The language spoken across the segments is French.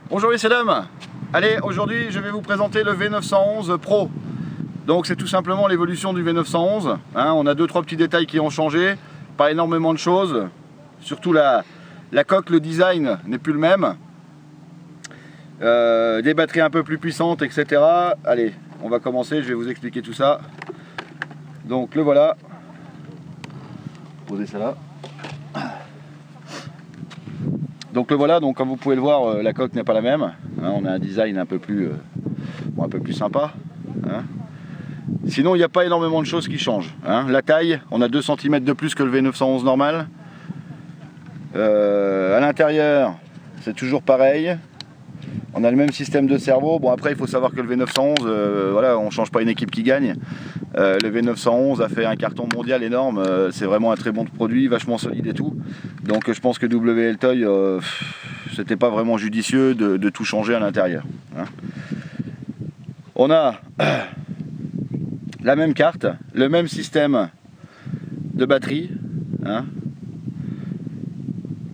Bonjour messieurs dames. Allez, aujourd'hui je vais vous présenter le V911 Pro. Donc c'est tout simplement l'évolution du V911. On a 2-3 petits détails qui ont changé, pas énormément de choses. Surtout la coque, le design n'est plus le même. Des batteries un peu plus puissantes, etc. Allez, on va commencer, je vais vous expliquer tout ça. Donc le voilà. Posez ça là. Donc le voilà, donc comme vous pouvez le voir, la coque n'est pas la même. On a un design un peu plus sympa. Sinon il n'y a pas énormément de choses qui changent. La taille, on a 2 cm de plus que le V911 normal. À l'intérieur, c'est toujours pareil. On a le même système de cerveau. Bon, après il faut savoir que le V911, voilà, on ne change pas une équipe qui gagne. Le V911 a fait un carton mondial énorme. C'est vraiment un très bon produit, vachement solide et tout. Donc je pense que WL Toy, c'était pas vraiment judicieux de tout changer à l'intérieur. On a la même carte, le même système de batterie.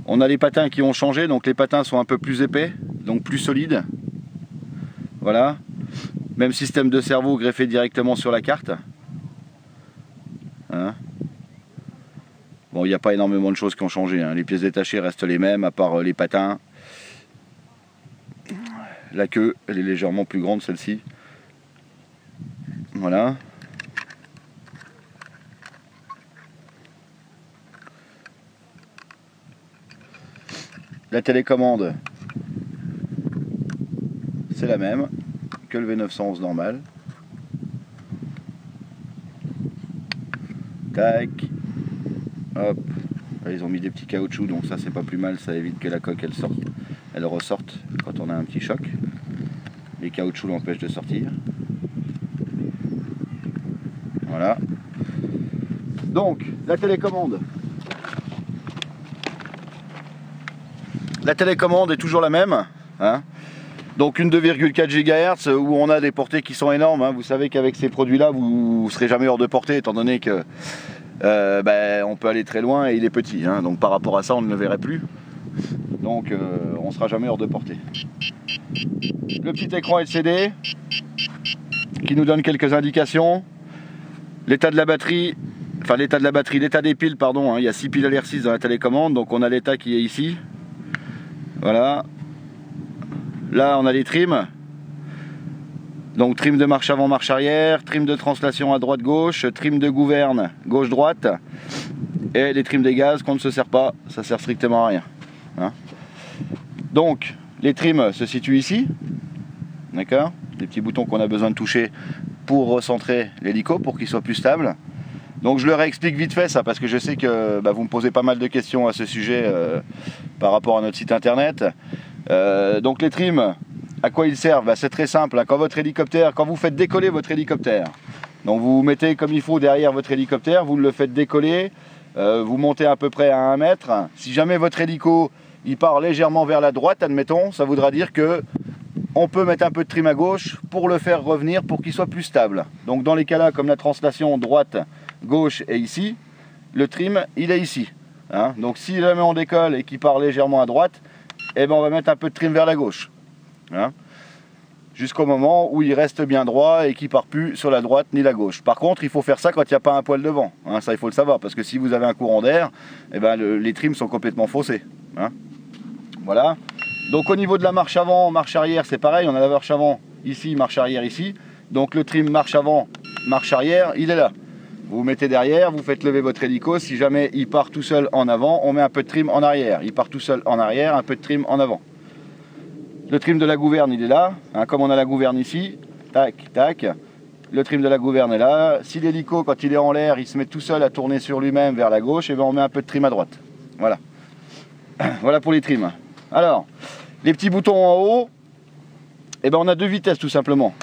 On a les patins qui ont changé, donc les patins sont un peu plus épais, donc plus solides. Voilà. Même système de cerveau greffé directement sur la carte. Bon, il n'y a pas énormément de choses qui ont changé. Les pièces détachées restent les mêmes, à part les patins. La queue, elle est légèrement plus grande, celle-ci. Voilà. La télécommande, c'est la même que le V911 normal. Tac. Hop. Là, ils ont mis des petits caoutchoucs, donc ça c'est pas plus mal, ça évite que la coque elle ressorte quand on a un petit choc. Les caoutchoucs l'empêchent de sortir. Voilà. Donc, la télécommande. La télécommande est toujours la même. Donc une 2,4 GHz où on a des portées qui sont énormes. Vous savez qu'avec ces produits-là, vous ne serez jamais hors de portée, étant donné que on peut aller très loin et il est petit. Donc par rapport à ça, on ne le verrait plus. Donc on ne sera jamais hors de portée. Le petit écran LCD qui nous donne quelques indications. L'état de la batterie, enfin l'état des piles, pardon. Il y a 6 piles LR6 dans la télécommande, donc on a l'état qui est ici. Voilà. Là on a les trims. Donc trim de marche avant, marche arrière, trim de translation à droite-gauche, trim de gouverne gauche-droite, et les trims des gaz qu'on ne se sert pas, ça sert strictement à rien. Donc les trims se situent ici, d'accord, des petits boutons qu'on a besoin de toucher pour recentrer l'hélico, pour qu'il soit plus stable. Donc je le réexplique vite fait ça, parce que je sais que vous me posez pas mal de questions à ce sujet par rapport à notre site internet. Donc les trims, à quoi ils servent? C'est très simple. Quand vous faites décoller votre hélicoptère, donc vous vous mettez comme il faut derrière votre hélicoptère, vous le faites décoller, vous montez à peu près à 1 mètre. Si jamais votre hélico il part légèrement vers la droite, admettons, ça voudra dire que on peut mettre un peu de trim à gauche pour le faire revenir, pour qu'il soit plus stable. Donc dans les cas là, comme la translation droite, gauche est ici, le trim il est ici. Donc si jamais on décolle et qu'il part légèrement à droite, on va mettre un peu de trim vers la gauche. Jusqu'au moment où il reste bien droit et qu'il ne part plus sur la droite ni la gauche. Par contre, il faut faire ça quand il n'y a pas un poil devant. Ça, il faut le savoir, parce que si vous avez un courant d'air, les trims sont complètement faussés. Voilà. Donc au niveau de la marche avant, marche arrière, c'est pareil. On a la marche avant ici, marche arrière ici. Donc le trim marche avant, marche arrière, il est là. Vous vous mettez derrière, vous faites lever votre hélico. Si jamais il part tout seul en avant, on met un peu de trim en arrière. Il part tout seul en arrière, un peu de trim en avant. Le trim de la gouverne, il est là. Comme on a la gouverne ici, tac, tac. Le trim de la gouverne est là. Si l'hélico, quand il est en l'air, il se met tout seul à tourner sur lui-même vers la gauche, on met un peu de trim à droite. Voilà. Voilà pour les trims. Alors, les petits boutons en haut, on a 2 vitesses tout simplement.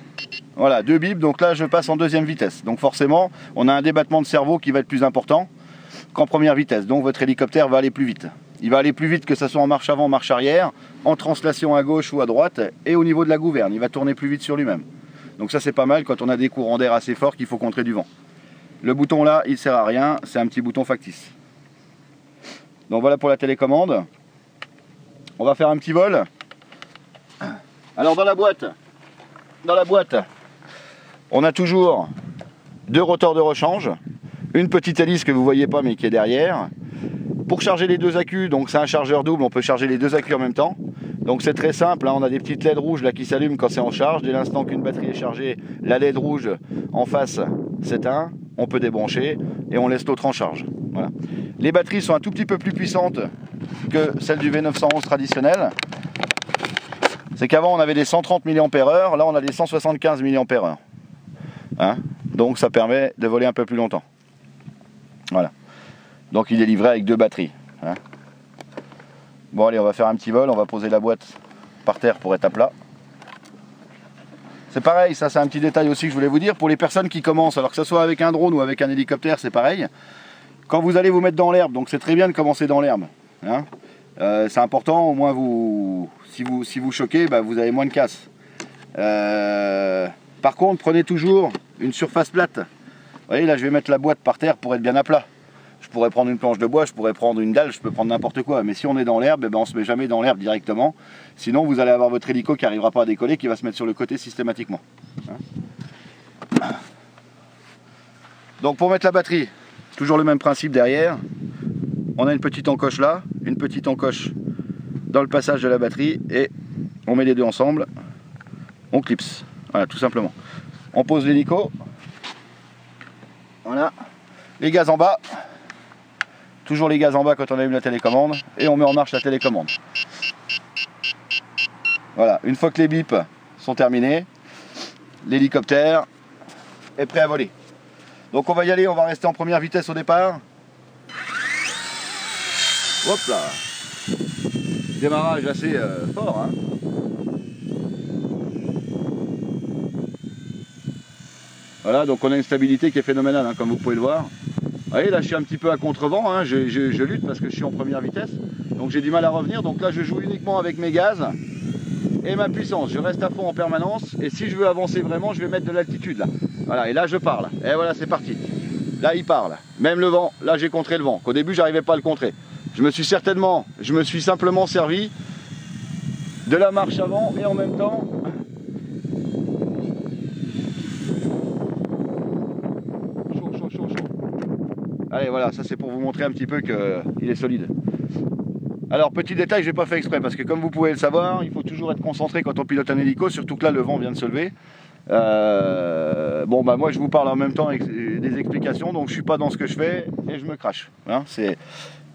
Voilà, 2 bips, donc là je passe en 2e vitesse. Donc forcément, on a un débattement de cerveau qui va être plus important qu'en première vitesse. Donc votre hélicoptère va aller plus vite. Il va aller plus vite que ça soit en marche avant, marche arrière, en translation à gauche ou à droite, et au niveau de la gouverne, il va tourner plus vite sur lui-même. Donc ça c'est pas mal quand on a des courants d'air assez forts qu'il faut contrer du vent. Le bouton là, il sert à rien, c'est un petit bouton factice. Donc voilà pour la télécommande. On va faire un petit vol. Alors dans la boîte, on a toujours 2 rotors de rechange, une petite hélice que vous voyez pas mais qui est derrière. Pour charger les 2 accus, donc c'est un chargeur double, on peut charger les 2 accus en même temps. Donc c'est très simple, hein, on a des petites LED rouges là qui s'allument quand c'est en charge. Dès l'instant qu'une batterie est chargée, la LED rouge en face s'éteint, on peut débrancher et on laisse l'autre en charge. Voilà. Les batteries sont un tout petit peu plus puissantes que celles du V911 traditionnel. C'est qu'avant on avait des 130 mAh, là on a des 175 mAh. Hein, donc ça permet de voler un peu plus longtemps. Voilà. Donc il est livré avec 2 batteries. Hein. Bon allez, on va faire un petit vol, on va poser la boîte par terre pour être à plat. C'est pareil, ça c'est un petit détail aussi que je voulais vous dire. Pour les personnes qui commencent, alors que ce soit avec un drone ou avec un hélicoptère, c'est pareil. Quand vous allez vous mettre dans l'herbe, donc c'est très bien de commencer dans l'herbe. Hein. C'est important, au moins si vous choquez, bah, vous avez moins de casse. Par contre, prenez toujours une surface plate. Vous voyez, là je vais mettre la boîte par terre pour être bien à plat. Je pourrais prendre une planche de bois, je pourrais prendre une dalle, je peux prendre n'importe quoi. Mais si on est dans l'herbe, eh ben on ne se met jamais dans l'herbe directement. Sinon, vous allez avoir votre hélico qui n'arrivera pas à décoller, qui va se mettre sur le côté systématiquement. Hein. Donc pour mettre la batterie, toujours le même principe derrière. On a une petite encoche là, une petite encoche dans le passage de la batterie et on met les deux ensemble, on clipse. Voilà, tout simplement. On pose l'hélico. Voilà. Les gaz en bas. Toujours les gaz en bas quand on allume la télécommande. Et on met en marche la télécommande. Voilà. Une fois que les bips sont terminés, l'hélicoptère est prêt à voler. Donc on va y aller, on va rester en première vitesse au départ. Hop là. Démarrage assez fort. Hein. Voilà, donc on a une stabilité qui est phénoménale, hein, comme vous pouvez le voir. Vous voyez, là je suis un petit peu à contre-vent, hein, je lutte parce que je suis en première vitesse. Donc j'ai du mal à revenir, donc là je joue uniquement avec mes gaz et ma puissance. Je reste à fond en permanence et si je veux avancer vraiment, je vais mettre de l'altitude là. Voilà, et là je parle. Et voilà, c'est parti. Là il parle. Même le vent, là j'ai contré le vent. Qu'au début j'arrivais pas à le contrer. Je me suis simplement servi de la marche avant et en même temps... Chaud. Allez, voilà, ça c'est pour vous montrer un petit peu qu'il est solide. Alors, petit détail, j'ai pas fait exprès, parce que comme vous pouvez le savoir, il faut toujours être concentré quand on pilote un hélico, surtout que là, le vent vient de se lever. Bon, bah moi, je vous parle en même temps avec des explications, donc je suis pas dans ce que je fais, et je me crache. Hein,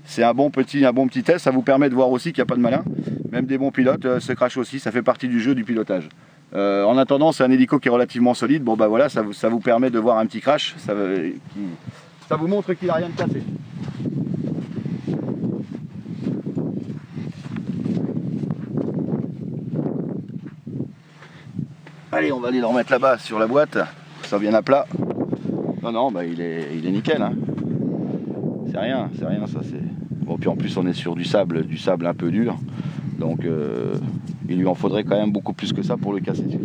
c'est un bon petit test, ça vous permet de voir aussi qu'il n'y a pas de malin. Même des bons pilotes se crachent aussi, ça fait partie du jeu du pilotage. En attendant, c'est un hélico qui est relativement solide, bon bah voilà, ça vous permet de voir un petit crash, ça vous montre qu'il n'a rien de cassé. Allez, on va aller le remettre là-bas sur la boîte, ça vient à plat. Non, bah il est nickel. Hein. C'est rien ça. Bon, puis en plus on est sur du sable un peu dur, donc il lui en faudrait quand même beaucoup plus que ça pour le casser.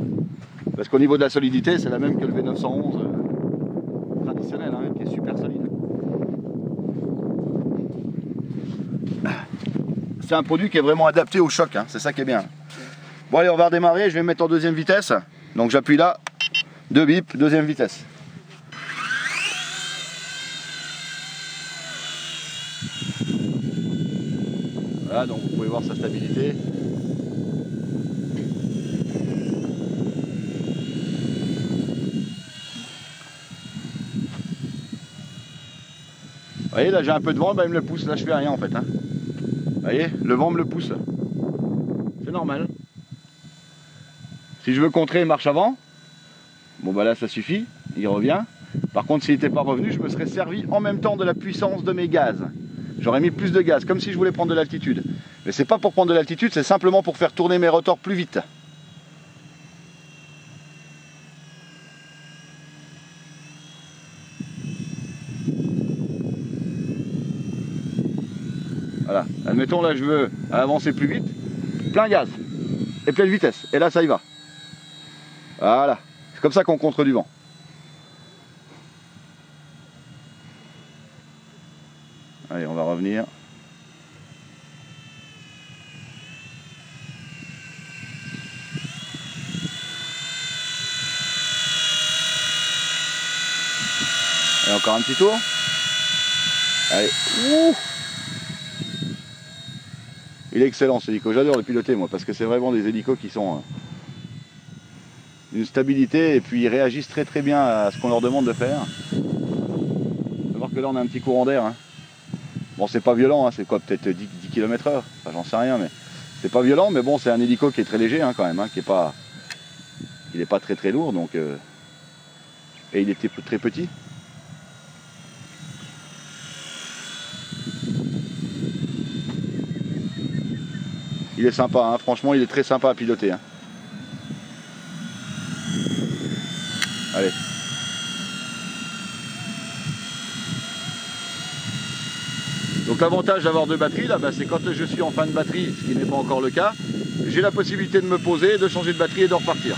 Parce qu'au niveau de la solidité, c'est la même que le V911 traditionnel, hein, qui est super solide. C'est un produit qui est vraiment adapté au choc, hein, c'est ça qui est bien. Bon allez, on va redémarrer, je vais me mettre en deuxième vitesse. Donc j'appuie là, 2 bips, deuxième vitesse. Voilà, donc vous pouvez voir sa stabilité. Vous voyez, là j'ai un peu de vent, bah, il me le pousse, là je fais rien en fait. Hein. Vous voyez, le vent me le pousse. C'est normal. Si je veux contrer marche avant, bon bah là ça suffit, il revient. Par contre s'il n'était pas revenu, je me serais servi en même temps de la puissance de mes gaz. J'aurais mis plus de gaz, comme si je voulais prendre de l'altitude. Mais c'est pas pour prendre de l'altitude, c'est simplement pour faire tourner mes rotors plus vite. Voilà, admettons là je veux avancer plus vite, plein gaz et pleine vitesse, et là ça y va. Voilà, c'est comme ça qu'on contre du vent. Allez, on va revenir. encore un petit tour. Allez. Ouh. Il est excellent ce hélico, j'adore le piloter moi, parce que c'est vraiment des hélicos qui sont d'une stabilité et puis ils réagissent très très bien à ce qu'on leur demande de faire. Faut voir que là on a un petit courant d'air. Hein. Bon, c'est pas violent, hein, c'est quoi, peut-être 10 km/h, enfin, j'en sais rien, mais c'est pas violent, mais bon, c'est un hélico qui est très léger hein, quand même, hein, qui est pas, il est pas très très lourd, donc et il était très petit. Il est sympa, hein, franchement, il est très sympa à piloter. Hein. Allez. Donc l'avantage d'avoir deux batteries, là, c'est quand je suis en fin de batterie, ce qui n'est pas encore le cas, j'ai la possibilité de me poser, de changer de batterie et de repartir.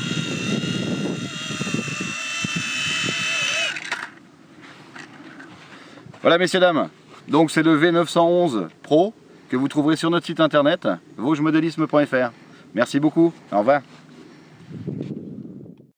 Voilà messieurs dames, donc c'est le V911 Pro que vous trouverez sur notre site internet vosgemodelisme.fr. Merci beaucoup, au revoir.